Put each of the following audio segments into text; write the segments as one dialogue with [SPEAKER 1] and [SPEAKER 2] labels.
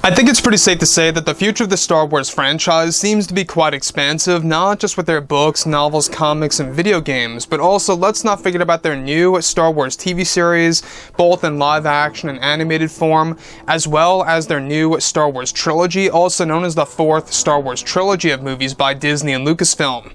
[SPEAKER 1] I think it's pretty safe to say that the future of the Star Wars franchise seems to be quite expansive, not just with their books, novels, comics, and video games, but also let's not forget about their new Star Wars TV series, both in live action and animated form, as well as their new Star Wars trilogy, also known as the fourth Star Wars trilogy of movies by Disney and Lucasfilm.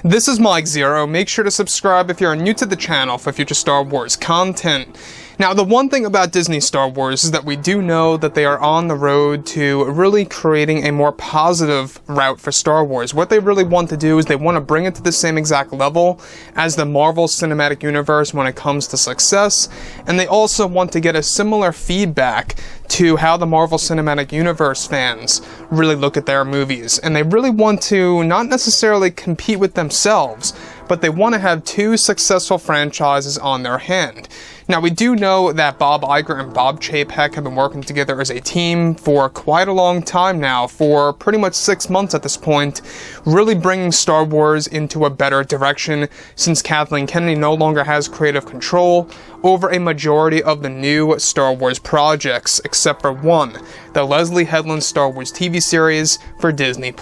[SPEAKER 1] This is Mike Zero. Make sure to subscribe if you're new to the channel for future Star Wars content. Now, the one thing about Disney Star Wars is that we do know that they are on the road to really creating a more positive route for Star Wars. What they really want to do is they want to bring it to the same exact level as the Marvel Cinematic Universe when it comes to success, and they also want to get a similar feedback to how the Marvel Cinematic Universe fans really look at their movies. And they really want to not necessarily compete with themselves, but they want to have two successful franchises on their hand. Now, we do know that Bob Iger and Bob Chapek have been working together as a team for quite a long time now, for pretty much 6 months at this point, really bringing Star Wars into a better direction since Kathleen Kennedy no longer has creative control over a majority of the new Star Wars projects, except for one, the Leslie Headland Star Wars TV series for Disney+.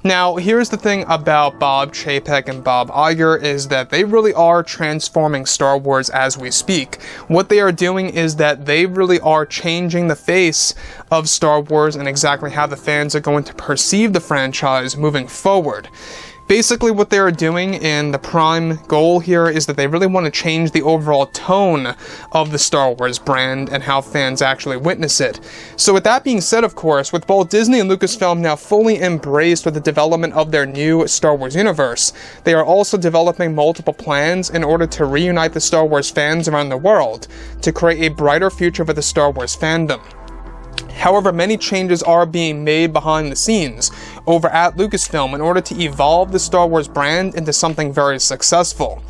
[SPEAKER 1] Now, here's the thing about Bob Chapek and Bob Iger is that they really are transforming Star Wars as we speak. What they are doing is that they really are changing the face of Star Wars and exactly how the fans are going to perceive the franchise moving forward. Basically, what they are doing, and the prime goal here, is that they really want to change the overall tone of the Star Wars brand and how fans actually witness it. So with that being said, of course, with both Disney and Lucasfilm now fully embraced with the development of their new Star Wars universe, they are also developing multiple plans in order to reunite the Star Wars fans around the world to create a brighter future for the Star Wars fandom. However, many changes are being made behind the scenes over at Lucasfilm in order to evolve the Star Wars brand into something very successful.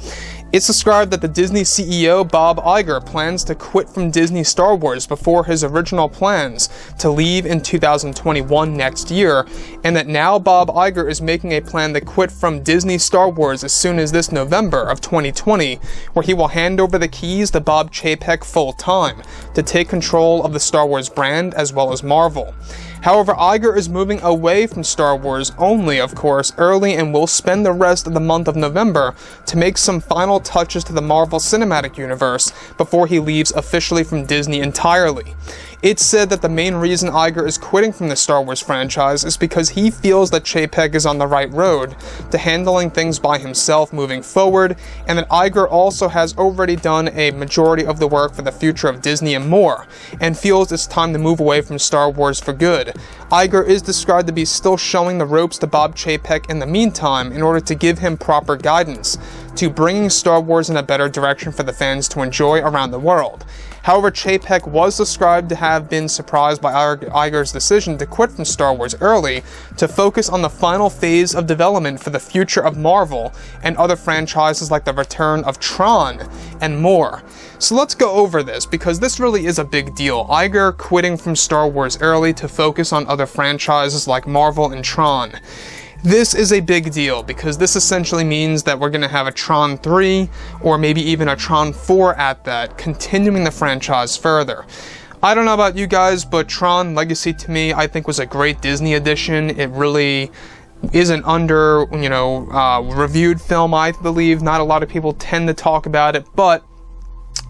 [SPEAKER 1] It's described that the Disney CEO, Bob Iger, plans to quit from Disney Star Wars before his original plans to leave in 2021 next year, and that now Bob Iger is making a plan to quit from Disney Star Wars as soon as this November of 2020, where he will hand over the keys to Bob Chapek full-time to take control of the Star Wars brand as well as Marvel. However, Iger is moving away from Star Wars only, of course, early, and will spend the rest of the month of November to make some final touches to the Marvel Cinematic Universe before he leaves officially from Disney entirely. It's said that the main reason Iger is quitting from the Star Wars franchise is because he feels that Chapek is on the right road to handling things by himself moving forward, and that Iger also has already done a majority of the work for the future of Disney and more, and feels it's time to move away from Star Wars for good. Iger is described to be still showing the ropes to Bob Chapek in the meantime in order to give him proper guidance to bringing Star Wars in a better direction for the fans to enjoy around the world. However, Chapek was described to have been surprised by Iger's decision to quit from Star Wars early to focus on the final phase of development for the future of Marvel and other franchises like the return of Tron and more. So let's go over this, because this really is a big deal. Iger quitting from Star Wars early to focus on other franchises like Marvel and Tron. This is a big deal because this essentially means that we're going to have a Tron 3 or maybe even a Tron 4 at that, continuing the franchise further. I don't know about you guys, but Tron Legacy to me I think was a great Disney addition. It really is an reviewed film, I believe. Not a lot of people tend to talk about it, but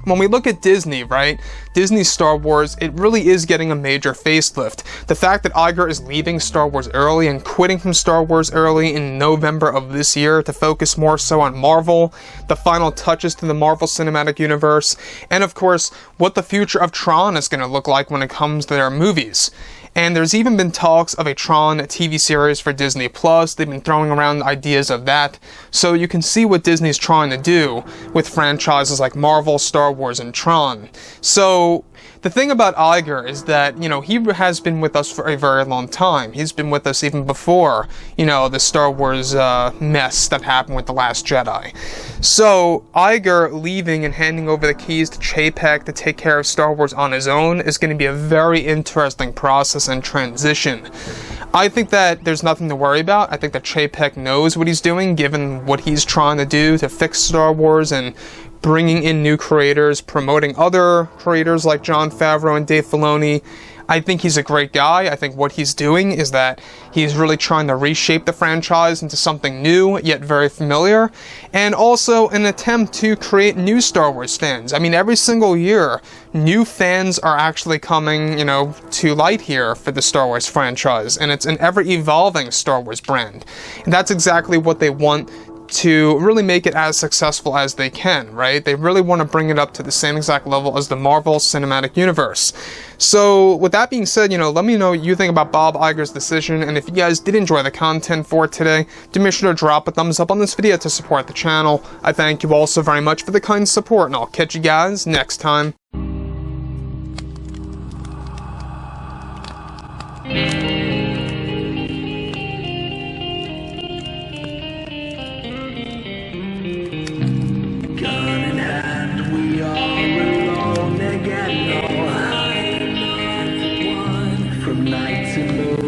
[SPEAKER 1] when we look at Disney, right, Disney Star Wars, it really is getting a major facelift. The fact that Iger is leaving Star Wars early and quitting from Star Wars early in November of this year to focus more so on Marvel, the final touches to the Marvel Cinematic Universe, and of course, what the future of Tron is going to look like when it comes to their movies. And there's even been talks of a Tron TV series for Disney+. They've been throwing around ideas of that. So you can see what Disney's trying to do with franchises like Marvel, Star Wars, and Tron. So the thing about Iger is that, he has been with us for a very long time. He's been with us even before, the Star Wars mess that happened with The Last Jedi. So Iger leaving and handing over the keys to Chapek to take care of Star Wars on his own is going to be a very interesting process and transition. I think that there's nothing to worry about. I think that Chapek knows what he's doing, given what he's trying to do to fix Star Wars and bringing in new creators, promoting other creators like Jon Favreau and Dave Filoni. I think he's a great guy. I think what he's doing is that he's really trying to reshape the franchise into something new, yet very familiar, and also an attempt to create new Star Wars fans. I mean, every single year, new fans are actually coming, to light here for the Star Wars franchise, and it's an ever-evolving Star Wars brand. And that's exactly what they want to really make it as successful as they can, right? They really want to bring it up to the same exact level as the Marvel Cinematic Universe. So, with that being said, let me know what you think about Bob Iger's decision, and if you guys did enjoy the content for today, do make sure to drop a thumbs up on this video to support the channel. I thank you all so very much for the kind support, and I'll catch you guys next time.
[SPEAKER 2] From night to morning.